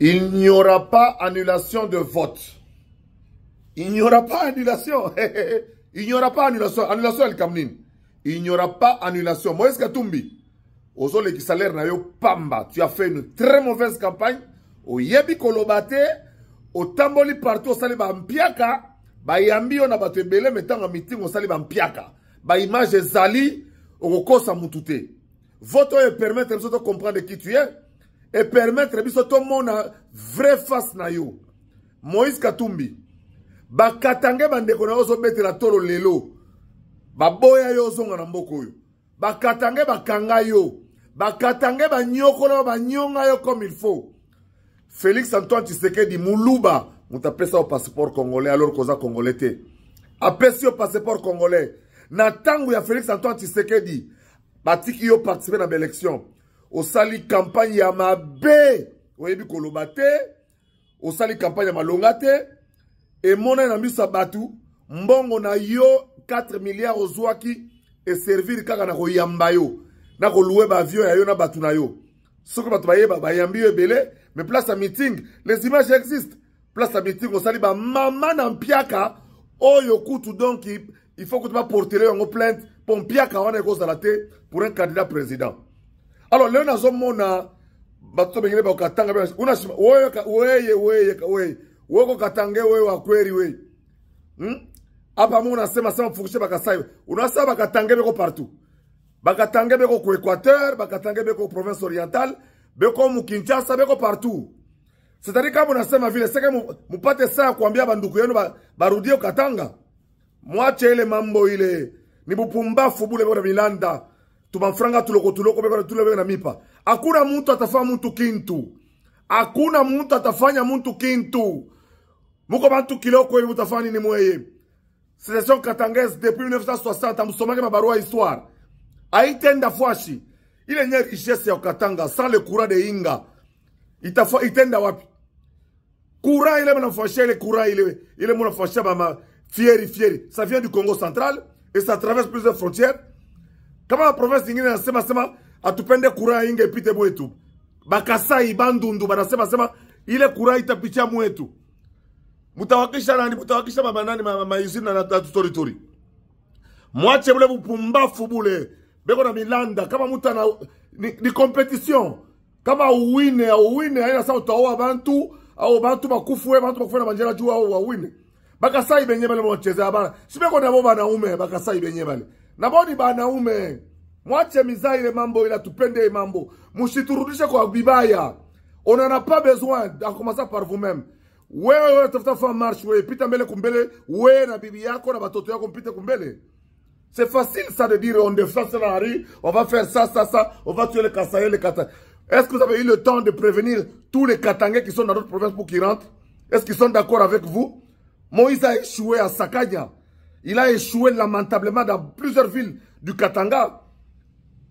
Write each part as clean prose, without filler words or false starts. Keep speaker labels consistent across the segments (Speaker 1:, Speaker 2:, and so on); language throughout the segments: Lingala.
Speaker 1: Il n'y aura pas annulation de vote. Il n'y aura pas annulation. Il n'y aura pas annulation. Annulation El Kamnin. Il n'y aura pas annulation. Moïse Katumbi. Ozole qui salaire na yo pamba. Tu as fait une très mauvaise campagne. Au yebi kolobate. Au tamboli partout. Au sali ba mpiaka. Ba yambi on a battu belé. Mettant en meeting. Au sali ba mpiaka. Ba image zali. Au kosa mutute. Vote et permettre de comprendre qui tu es. Et permettre de tout le monde à vraie face na yo. Moïse Katumbi. Ba katange bandeko na ozo bete la toro lelo. Ba boya yo zonga na mboko yo. Ba katange ba kanga yo. Ba katange ba nyoko ba nyonga yo comme il faut. Félix Antoine Tshisekedi Moulouba. Mouta pesa au passeport congolais alors qu'on a congolais te. Apesi au passeport congolais. Na tangu ya Félix Antoine Tshisekedi. Batiki yo participer dans l'élection. Au sali campagne ya mabe. Oyebi kolobate. Au sali campagne ya malongate. Et mon ami Sabatu. Mbongo na yo 4 milliards ozwaki. Et servir kaka na koyamba yo. Na koloué ba avion ya yo na batu na yo. Soko batu baye ba yambi yo belé. Mais place à meeting. Les images existent. Place à meeting. Au sali ba maman na mpiaka. Oh yo kutu donc il faut que tu vas porter en plainte. Pour mpiaka wana cause de la tête. Pour un candidat président. Alors, là, nous avons bato bengine ba katanga una weye katanga wa kweli we apa muna sema fukishe bakasai unasa bakatanga beko partout bakatanga beko ku Équateur bakatanga beko province orientale beko mu Kinshasa beko partout. C'est-à-dire kama unasema vile sasa mupate saa kuambia banduku yenu barudie katanga mwache ile mambo ile ni bupumbafu bule bora milanda. Tumafranga tuloko beko tuloko na mipa. Hakuna mtu atafanya mtu kintu. Hakuna mtu atafanya mtu kintu. Muko bantu kiloko hivi utafanya ni mweye. Sélection katangaise depuis 1960 amsomake mabarua histoire. Aitenda fwashi. Ile nye richesse ya Katanga sans le courant de Inga. Itenda wapi? Courant ile mnafwasha ile courant ile mnafwasha mama fieri. Ça vient du Congo central et ça traverse plusieurs frontières. Kama la province nyingine nasema atupende kura inge ipite mwetu. Bakasai bandundu banasema ile kura itapitia mwetu. Mutawakisha nani? Mutawakisha mama nani maizina na territory. Mwache bule bupumbafu bule. Beko na milanda kama muta na ni competition. Kama uwine haina sawa utaoa bantu au bantu bakufu bantu bakufuna manjera juu au uwine. Bakasai benye bale mwocheza bana. Sibeko na boba na ume bakasai benye bale. Naboni banaume. Mwache miza ile mambo ila tupende mambo. Mushiturudishe kwa bibaya. On n'en a pas besoin. En commençant par vous-même. Wewe tafuta fa marche wewe pita mbele kumbele wewe na bibi yako na batoto yako mpite kumbele. C'est facile ça de dire on défend la rue, on va faire ça, on va tuer les Kasaïens, les Katangais. Est-ce que vous avez eu le temps de prévenir tous les Katangais qui sont dans notre province pour qu'ils rentrent? Est-ce qu'ils sont d'accord avec vous? Moïse a échoué à Sakanya. Il a échoué lamentablement dans plusieurs villes du Katanga.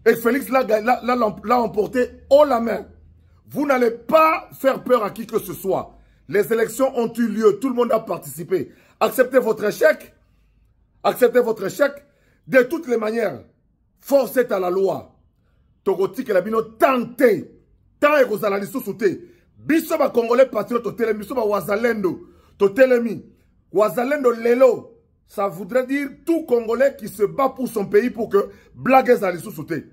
Speaker 1: Et Félix l'a emporté haut la main. Vous n'allez pas faire peur à qui que ce soit. Les élections ont eu lieu. Tout le monde a participé. Acceptez votre échec. Acceptez votre échec. De toutes les manières, force est à la loi. Togoti que la bino tenté. Tant et vous allez sous-souter. Biso ba Congolais patriote totelemi. Biso ba Wazalendo totelemi. Wazalendo lelo. Ça voudrait dire tout Congolais qui se bat pour son pays pour que blagues allez sous-souter.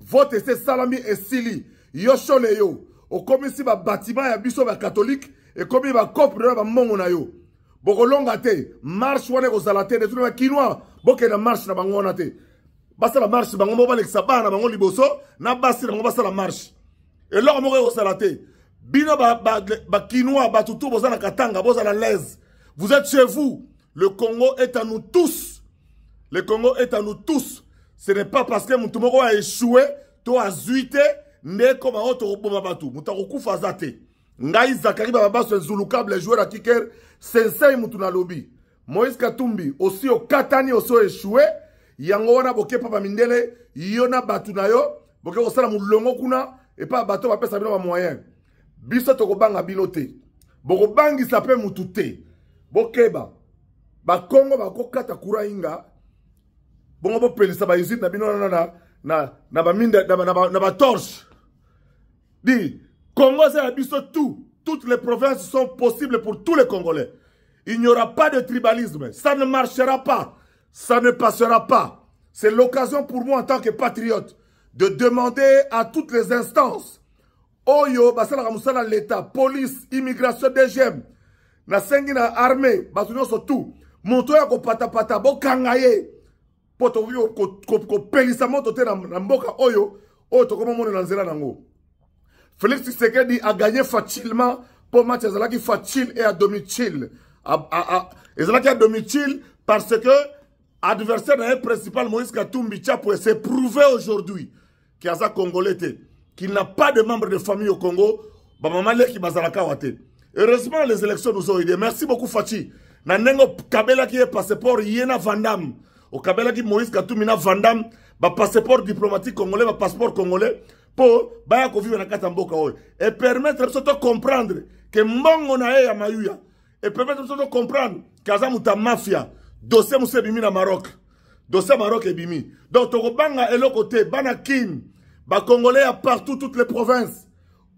Speaker 1: Vote c'est Salami et Sili. Yosho leyo. Au comme ici ba bâtiment ya biso ba catholique. Et comme il va comprendre ba mongo na yo. Boko longa te. Marche wane ko zalate. De tout le kinois. Boke na marche na bango na te. Basa la marche bango mo ba l'exaba na bango liboso. Na basi na bango basa la marche. Et là mo ko zalate. Bino ba kinois ba tutu boza na Katanga boza na l'aise. Vous êtes chez vous. Le Congo est à nous tous. Le Congo est à nous tous. Ce n'est pas parce que Moutoumoko a échoué, toi a zuité, ne comme un autre Robomabatu. Moutaroku Fazate. Ngaï Zakari Bababa, c'est Zouloukab, les joueurs à Kiker, Sensei Moutouna Lobby. Moïse Katumbi, aussi au Katani, aussi échoué. Yangoana Boke Papa Mindele, Yona Batunayo, Boke Osala Moulongo Kuna, et pas Bato Bapé Sabino moyen. Biso Tokobanga Bilote. Bokobangi s'appelle Moutouté. Bokeba. Ba Congo ba ko kata kura inga bongo bo pelisa ba usine na bino na ba minde na ba torche di Congo c'est la biso tout toutes les provinces sont possibles pour tous les Congolais. Il n'y aura pas de tribalisme. Ça ne marchera pas. Ça ne passera pas. C'est l'occasion pour moi en tant que patriote de demander à toutes les instances, Oyo, basala musala l'État, police, immigration, DGM, na sengi na armée, basunyo surtout, monto ya ko pata bo kangaye, poto ko pelisa moto te na mboka Oyo, to koma mona na nzela nango. Félix Tshisekedi a gagné facilement pour match ezalaki facile et à domicile. Ezalaki à domicile parce que adversaire principal Moïse Katumbi Tchapo s'est prouvé aujourd'hui qu'il y a un Congolais qu'il n'a pas de membres de famille au Congo. Heureusement, les élections nous ont aidés. Merci beaucoup, Fachi. Nanengo Kabela qui est passeport Yena Vandam. Au Kabela qui Moïse Katumbi na Vandam, passeport diplomatique congolais, passeport congolais, pour vivre dans Katamboka. Et permettre de comprendre que Mbongo na ya Mayuya. Et permettre de comprendre qu'Azamuta Mafia. Dossier Moussé Bimi na Maroc. Dossier Maroc et Bimi. Donc, Tokobanga et le côté, Banakin, Congolais à partout, toutes les provinces.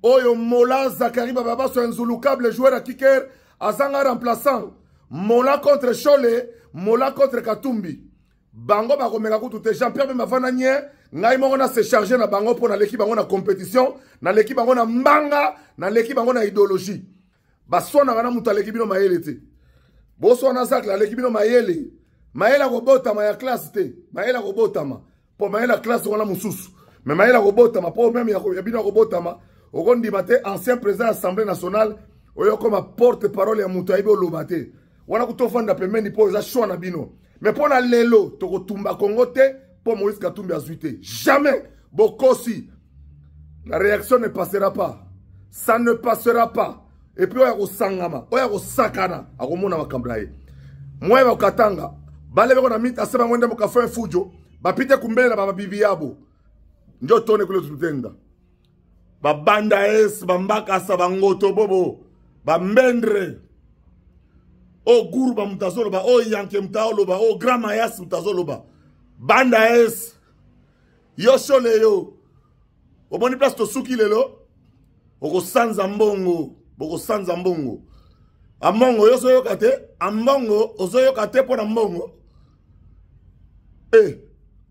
Speaker 1: Oyo Mola, Zakari Bababa, sur un Zouloukab, les joueurs à Kiker, Azanga remplaçant. Mola contre Cholet, Mola contre Katumbi. Bango Bakomelakou, tout est Jean-Pierre Mavananier, Naïmona s'est chargé na Bango pour l'équipe Bango na compétition, na l'équipe Bango na Mbanga, na l'équipe Bango na idéologie. Basona Gana Mouta l'équipe no Maélete. Boso na Zak, l'équipe no Maélé. Maëla Robotama ya classe te. Maëla Robotama. Pour Maëla classe on a mususu. Mais Maëla Robotama pour même ya bino Robotama. Ogondi mate ancien président de l'Assemblée nationale. Oyo comme porte-parole ya Moutaibe Olobate. Wana kutofanda pembeni po za choix na bino. Mais pour na lelo toko tumba Congo te pour Moïse Katumbi azuite. Jamais Bokosi. La réaction ne passera pas. Ça ne passera pas. Et puis oya ko sangama, oya ko sakana akomona makambraye. Moi ba katanga. Bale beko na mita sema mwende mkafa fujo bapite kumbele na baba bibi yabo njo tone kule tutenda babanda es bambaka sabangoto bobo bambendre o gurba mtazoloba o yanke mtaoloba o grama yas mtazoloba banda es yo shole yo oboni place to suki lelo oko sanza mbongo boko sanza mbongo amongo yo soyo kate ambongo ozoyo kate pona mbongo. Eh,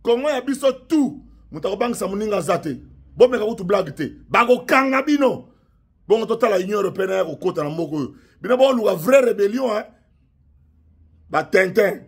Speaker 1: Congo ya biso tout, mutako bang sa muninga zate. Bon meka kutu blague te. Bago kanga bino. Bon total la Union européenne ko kota na moko. Bino bon luga vraie rébellion hein. Ba Tintin.